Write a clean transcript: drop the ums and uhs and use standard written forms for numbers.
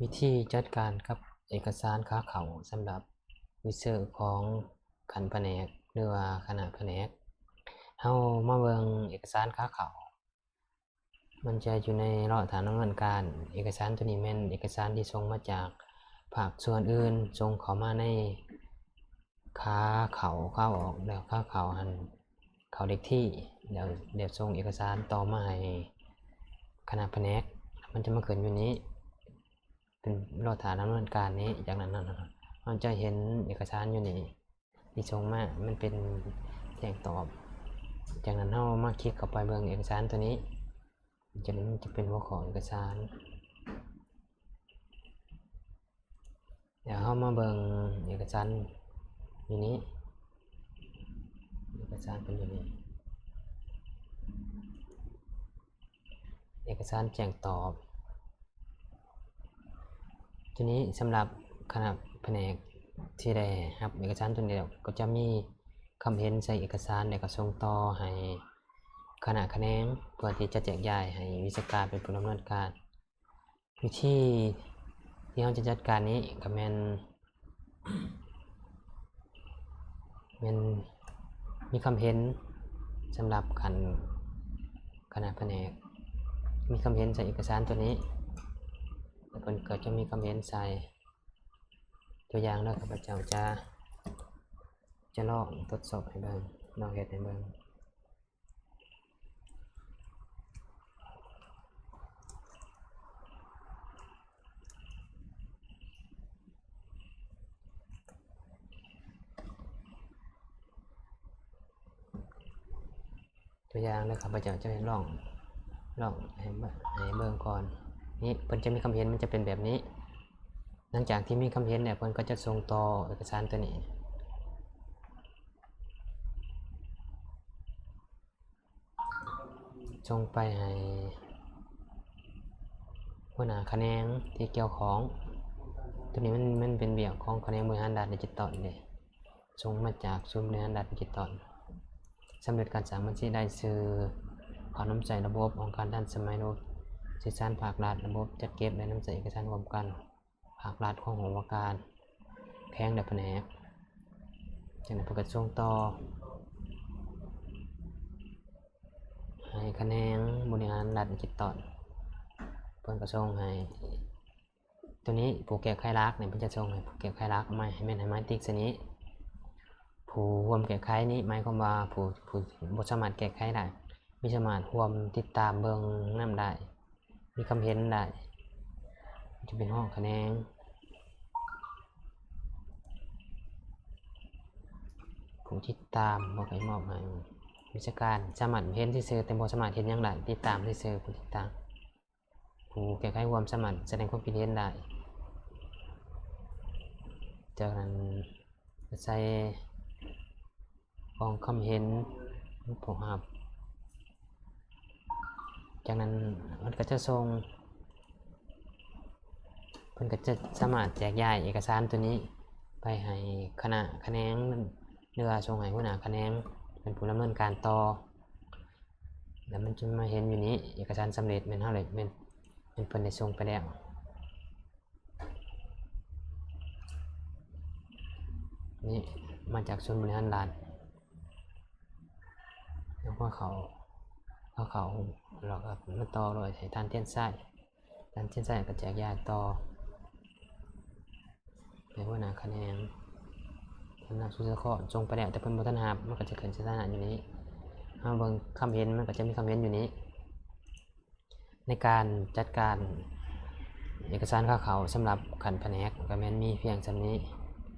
วิธีจัดการกับเอกสารขาเขาสำหรับวิเซอร์ของขันแผนกหรือว่าคณะแผนกเฮามาเบิ่งเอกสารขาเขามันจะอยู่ในรอฐานดำเนินการเอกสารตัวนี้แม่นเอกสารที่ส่งมาจากภาคส่วนอื่นส่งเข้ามาในขาเขาเข้าออกแล้วขาเขาหันเขาเด็กที่เดี๋ยวส่งเอกสารต่อมาให้คณะแผนกมันจะมาขึ้นอยู่นี้เป็นรอฐานดำเนินการนี้จากนั้นเราจะเห็นเอกสารอยู่นี่ที่ส่งมามันเป็นแจ้งตอบจากนั้นเรามาคลิกเข้าไปเบิ่งเอกสารตัวนี้จะเป็นหัวข้อเอกสารเดี๋ยวเรามาเบิ่งเอกสารอยู่นี้เอกสารเป็นอยู่นี้เอกสารแจ้งตอบทีนี้สำหรับคณะแผนกที่ได้ครับเอกสารตัวนี้ก็จะมีคำเห็นใส่เอกสารแล้วก็ส่งต่อให้คณะแขนงเพื่อที่จะแจกจ่ายให้วิชาการเป็นผู้ดำเนินการวิธีที่เราจะจัดการนี้ก็แม่นมีคำเห็นสำหรับคณะแผนกมีคำเห็นใส่เอกสารตัวนี้แล้วก็จะมีคำเห็นใส่ตัวอย่างแล้วข้าพเจ้าจะลองทดสอบให้เบิ่งลองเฮ็ดให้เบิ่งตัวอย่างแล้วข้าพเจ้าจะลองให้เบิ่งก่อนนี่เพิ่นจะมีคำเห็นมันจะเป็นแบบนี้หลังจากที่มีคำเห็นเนี่ยเพิ่นก็จะส่งต่อเอกสารตัวนี้ส่งไปให้หัวหน้าแขนงที่เกี่ยวข้องตัวนี้มันเป็นเบี่ยงของแขนงบริหารด้านดิจิตอลเลยส่งมาจากศูนย์บริหารด้านดิจิตอลสำเร็จการสร้างบัญชีได้ซื้อขอน้ำใจระบบองค์การด้านสมัยโน้ตสื่อสารภาครัฐระบบจัดเก็บและน้ำใจเอกสารรวมกันภาครัฐขององค์การแข้งและแผนกจากนั้นประกาศส่งต่อให้แขนงบริหารรัฐดิจิตอลเพิ่นก็ส่งให้ตัวนี้ผู้แก้ไขรักเนี่ยเพิ่นจะส่งให้ผู้แก้ไขรักไม่ให้แม่นให้มาติ๊กซะนี้ผู้ร่วมแก้ไขนี้หมายความว่าผู้บ่สามารถแก้ไขได้มีสามารถร่วมติดตามเบิ่งนำได้มีคำเห็นได้จะเป็นห้องคะแนนผู้ติดตามบอกให้มอบให้วิชาการสามารถเห็นซื่อแต่บ่สามารถเห็นหยังได้ติดตามซื่อผู้ติดตามผู้แก้ไขความสามารถแสดงความคิดเห็นได้จากนั้นใส่กองคำเห็นผู้รับจากนั้นมันก็จะส่งเพิ่นก็จะสามารถแจกจ่ายเอกสารตัวนี้ไปให้คณะแขนงหรือว่าส่งให้หัวหน้าแขนงเป็นผู้ดำเนินการต่อแล้วมันจะมาเห็นอยู่นี้เอกสารสำเร็จแม่นเฮาเลยแม่นเพิ่นได้ส่งไปแล้วนี่มาจากศูนย์บริหารรัฐแล้วก็เขาแล้วก็มาต่อเลยให้ท่านเทียนไส้ก็แจกจ่ายต่อไปหัวหน้าแขนงสำนักสุขภาพส่งไปแล้วแต่เพิ่นบ่ทันรับมันก็จะขึ้นสถานะอยู่นี้เฮาเบิ่งคำเห็นมันก็จะมีคำเห็นอยู่นี้ในการจัดการเอกสารขาเขาสำหรับขันแผนกก็แม่นมีเพียงส่ำนี้